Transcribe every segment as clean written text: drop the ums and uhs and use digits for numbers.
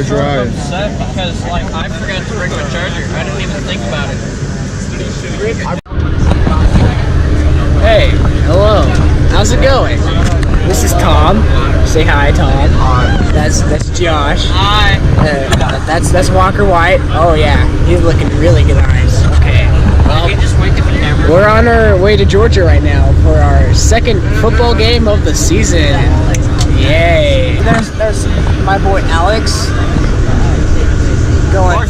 4-hour drive. I'm upset because like I forgot to bring my charger. I didn't even think about it. Hey, hello. How's it going? This is Tom. Say hi, Tom. That's Josh. Hi. That's Walker White. Oh yeah, he's looking really good eyes. Okay. Well, just wait to the camera. we're on our way to Georgia right now for our second football game of the season. Yay! There's my boy Alex. Going.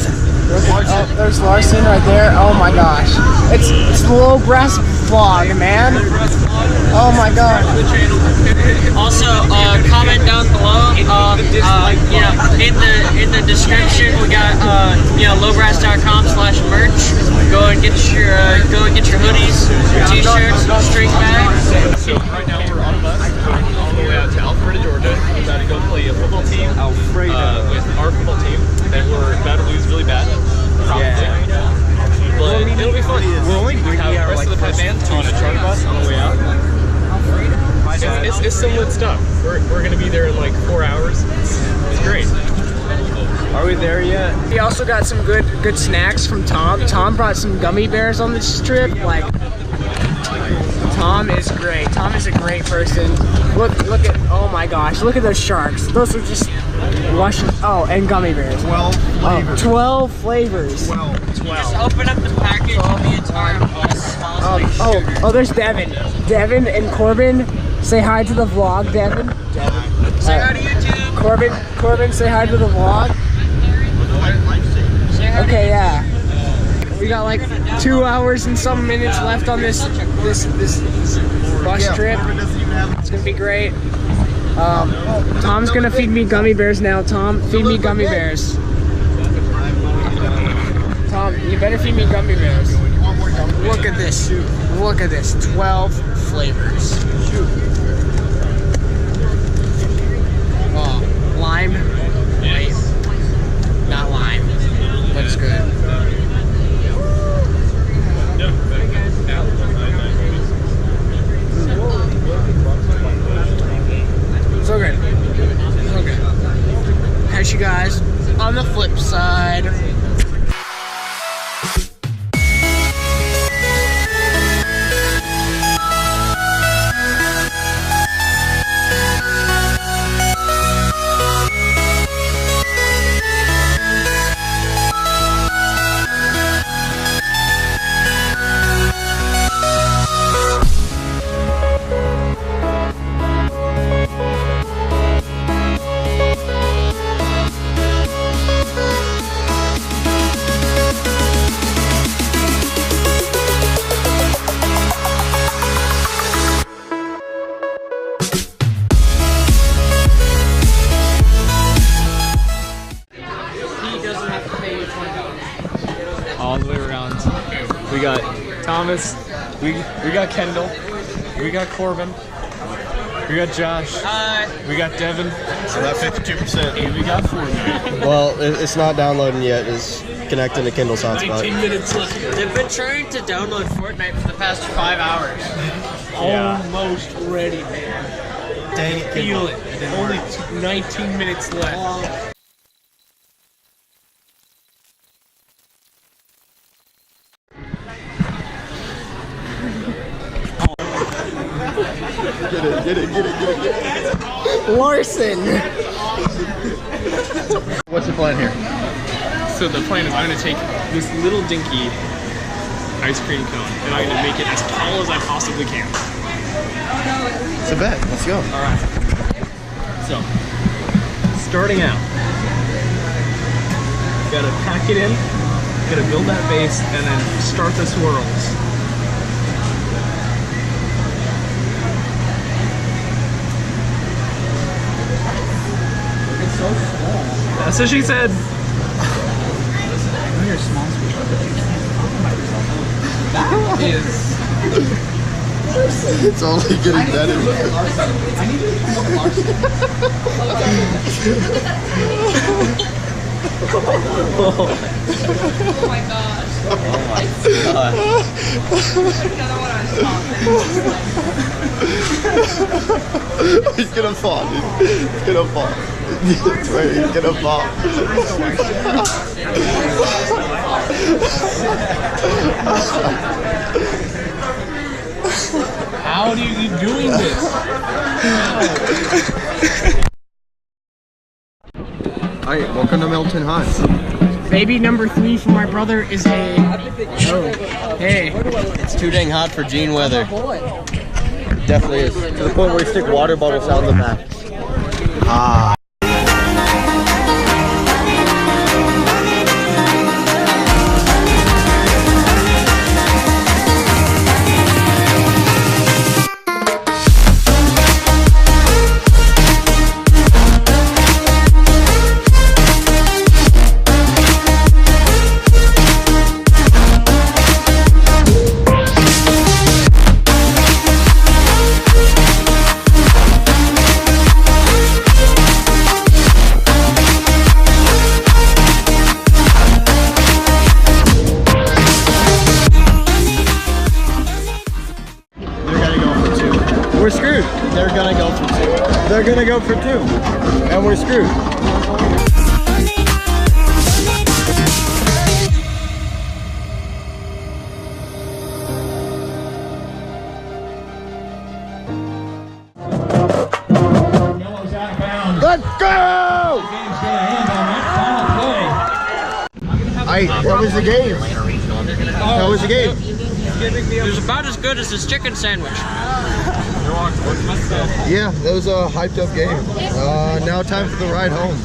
Oh, there's Larson right there. Oh my gosh. It's the low breast vlog, man. Oh my god. Also, comment down below. In the description we got lowbrass.com/merch. Go and get your hoodies, your t-shirts, string bags. So right now we're on a bus going all the way out to Alpharetta, Georgia. We're about to go play a football team with our football team that we're about to lose really bad. Probably. Yeah. But it'll be fun. We have the rest of the band on a charter bus on the way out. It's some lit stuff. We're gonna be there in like 4 hours. It's great. Are we there yet? We also got some good snacks from Tom. Tom brought some gummy bears on this trip. Like, Tom is great. Tom is a great person. Look at, oh my gosh, look at those sharks. Those are just lush. Oh, and gummy bears. 12 flavors. 12 flavors. 12. Just open up the package of the entire bus. Oh, there's Devin. Devin and Corbin. Say hi to the vlog, Devin. Say hi to YouTube. Corbin, say hi to the vlog. Okay, yeah. We got like 2 hours and some minutes left on this bus trip. It's gonna be great. Tom's gonna feed me gummy bears now. Tom, feed me gummy bears. Tom, you better feed me gummy bears. Look at this. Look at this. 12 flavors. Oh, lime. Wait. Not lime. But it's good. So good. So good. Catch you guys on the flip side. All the way around. We got Thomas, we got Kendall, we got Corbin, we got Josh, we got Devin. So that 52%. And we got 40. Well, it's not downloading yet. It's connecting to Kindle's hotspot. 19 minutes left. They've been trying to download Fortnite for the past 5 hours. Almost ready, man. Dang it, Feel it. Only 19 minutes left. Get it. Larson. What's the plan here? So the plan is I'm going to take this little dinky ice cream cone and I'm going to make it as tall as I possibly can. It's a bet. Let's go. All right. So, starting out, gotta pack it in, gotta build that base, and then start the swirls. It's so small. That's what she said. You're small. That is. It's only getting better. I need to become Larson. Oh my gosh. Oh my god. He's gonna fall, dude. He's gonna fall. It's where he's gonna fall. How are you doing this? Alright, welcome to Milton High. Baby number 3 for my brother is a. Oh, hey. It's too dang hot for Gene weather. Definitely is. To the point where we stick water bottles out in the back. Ah. We're screwed. They're gonna go for 2. They're gonna go for 2. And we're screwed. Let's go! Alright, that was the game. That was the game. It was about as good as this chicken sandwich. Yeah, that was a hyped up game. Now time for the ride home.